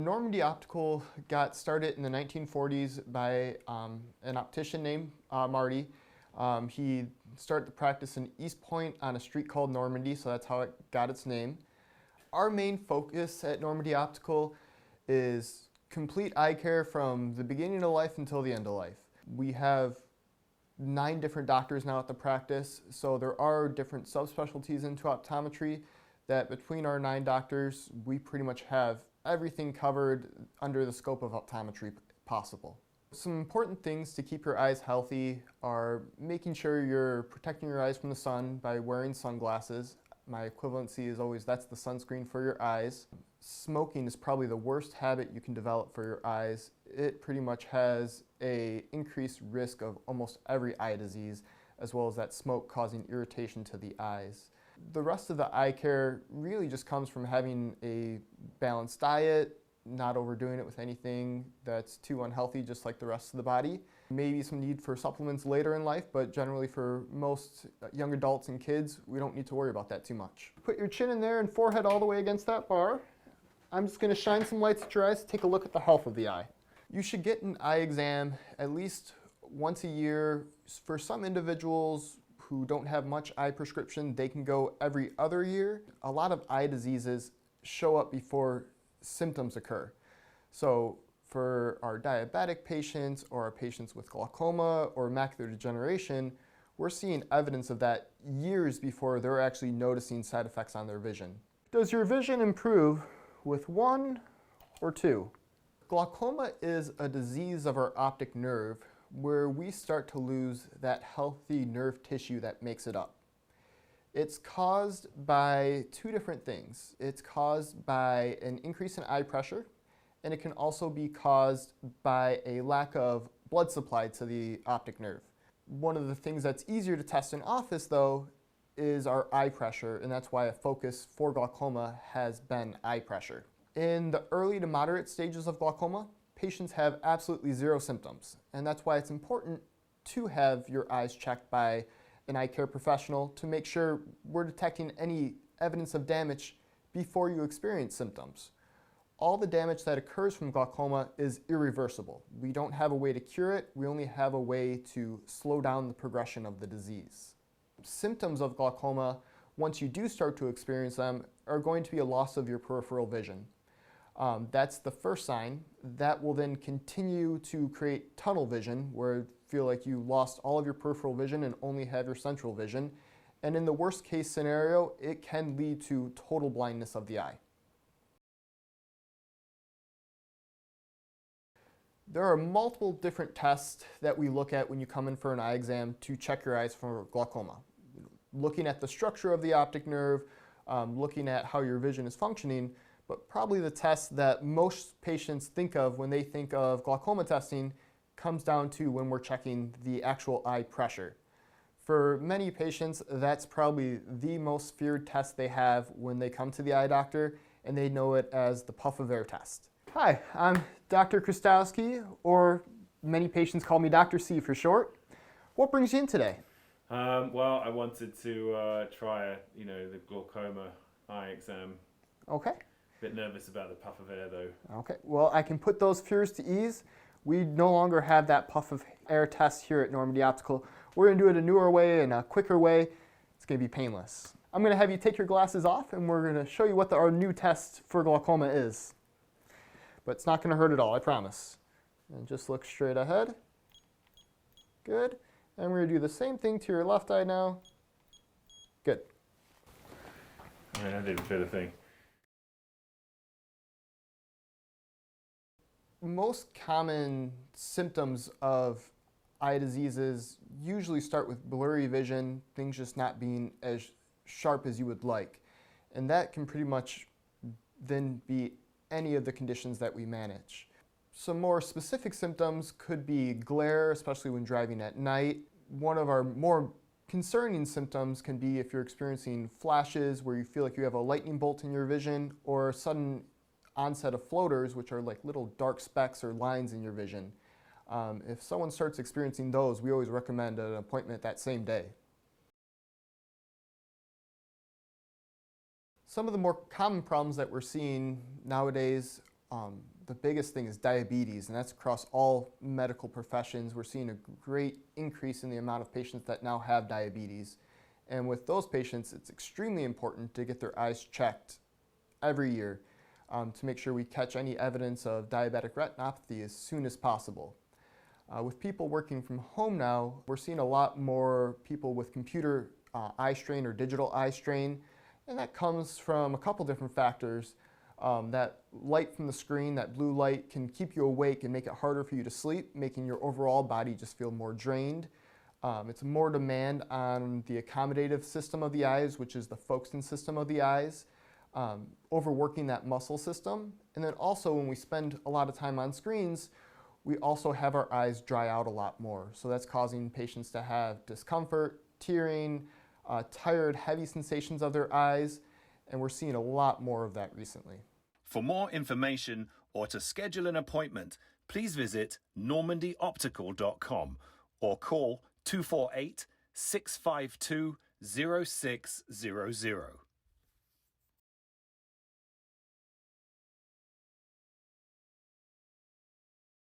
Normandy Optical got started in the 1940s by an optician named Marty. He started the practice in East Point on a street called Normandy, so that's how it got its name. Our main focus at Normandy Optical is complete eye care from the beginning of life until the end of life. We have 9 different doctors now at the practice, so there are different subspecialties into optometry that between our 9 doctors, we pretty much have everything covered under the scope of optometry possible. Some important things to keep your eyes healthy are making sure you're protecting your eyes from the sun by wearing sunglasses. My equivalency is always that's the sunscreen for your eyes. Smoking is probably the worst habit you can develop for your eyes. It pretty much has an increased risk of almost every eye disease, as well as that smoke causing irritation to the eyes. The rest of the eye care really just comes from having a balanced diet, not overdoing it with anything that's too unhealthy, just like the rest of the body. Maybe some need for supplements later in life, but generally for most young adults and kids, we don't need to worry about that too much. Put your chin in there and forehead all the way against that bar. I'm just going to shine some lights at your eyes to take a look at the health of the eye. You should get an eye exam at least once a year. For some individuals who don't have much eye prescription, they can go every other year. A lot of eye diseases show up before symptoms occur. So for our diabetic patients or our patients with glaucoma or macular degeneration, we're seeing evidence of that years before they're actually noticing side effects on their vision. Does your vision improve with 1 or 2? Glaucoma is a disease of our optic nerve where we start to lose that healthy nerve tissue that makes it up. It's caused by 2 different things. It's caused by an increase in eye pressure, and it can also be caused by a lack of blood supply to the optic nerve. One of the things that's easier to test in office, though, is our eye pressure, and that's why a focus for glaucoma has been eye pressure. In the early to moderate stages of glaucoma, patients have absolutely 0 symptoms, and that's why it's important to have your eyes checked by an eye care professional to make sure we're detecting any evidence of damage before you experience symptoms. All the damage that occurs from glaucoma is irreversible. We don't have a way to cure it, we only have a way to slow down the progression of the disease. Symptoms of glaucoma, once you do start to experience them, are going to be a loss of your peripheral vision. That's the first sign. That will then continue to create tunnel vision, where you feel like you lost all of your peripheral vision and only have your central vision. And in the worst case scenario, it can lead to total blindness of the eye. There are multiple different tests that we look at when you come in for an eye exam to check your eyes for glaucoma. Looking at the structure of the optic nerve, looking at how your vision is functioning, but probably the test that most patients think of when they think of glaucoma testing comes down to when we're checking the actual eye pressure. For many patients, that's probably the most feared test they have when they come to the eye doctor, and they know it as the puff of air test. Hi, I'm Dr. Krastowski, or many patients call me Dr. C for short. What brings you in today? Well, I wanted to try, the glaucoma eye exam. Okay. Bit nervous about the puff of air, though. Okay. Well, I can put those fears to ease. We no longer have that puff of air test here at Normandy Optical. We're going to do it a newer way and a quicker way. It's going to be painless. I'm going to have you take your glasses off, and we're going to show you what our new test for glaucoma is. But it's not going to hurt at all, I promise. And just look straight ahead. Good. And we're going to do the same thing to your left eye now. Good. I did a bit of thing. Most common symptoms of eye diseases usually start with blurry vision, things just not being as sharp as you would like. And that can pretty much then be any of the conditions that we manage. Some more specific symptoms could be glare, especially when driving at night. One of our more concerning symptoms can be if you're experiencing flashes where you feel like you have a lightning bolt in your vision, or sudden onset of floaters, which are like little dark specks or lines in your vision. If someone starts experiencing those, we always recommend an appointment that same day. Some of the more common problems that we're seeing nowadays the biggest thing is diabetes, and that's across all medical professions. We're seeing a great increase in the amount of patients that now have diabetes. And with those patients, it's extremely important to get their eyes checked every year to make sure we catch any evidence of diabetic retinopathy as soon as possible. With people working from home now, we're seeing a lot more people with computer eye strain or digital eye strain, and that comes from a couple different factors. That light from the screen, that blue light, can keep you awake and make it harder for you to sleep, making your overall body just feel more drained. It's more demand on the accommodative system of the eyes, which is the focusing system of the eyes, overworking that muscle system. And then also when we spend a lot of time on screens, we also have our eyes dry out a lot more. So that's causing patients to have discomfort, tearing, tired, heavy sensations of their eyes, and we're seeing a lot more of that recently. For more information or to schedule an appointment, please visit NormandyOptical.com or call 248 652 0600.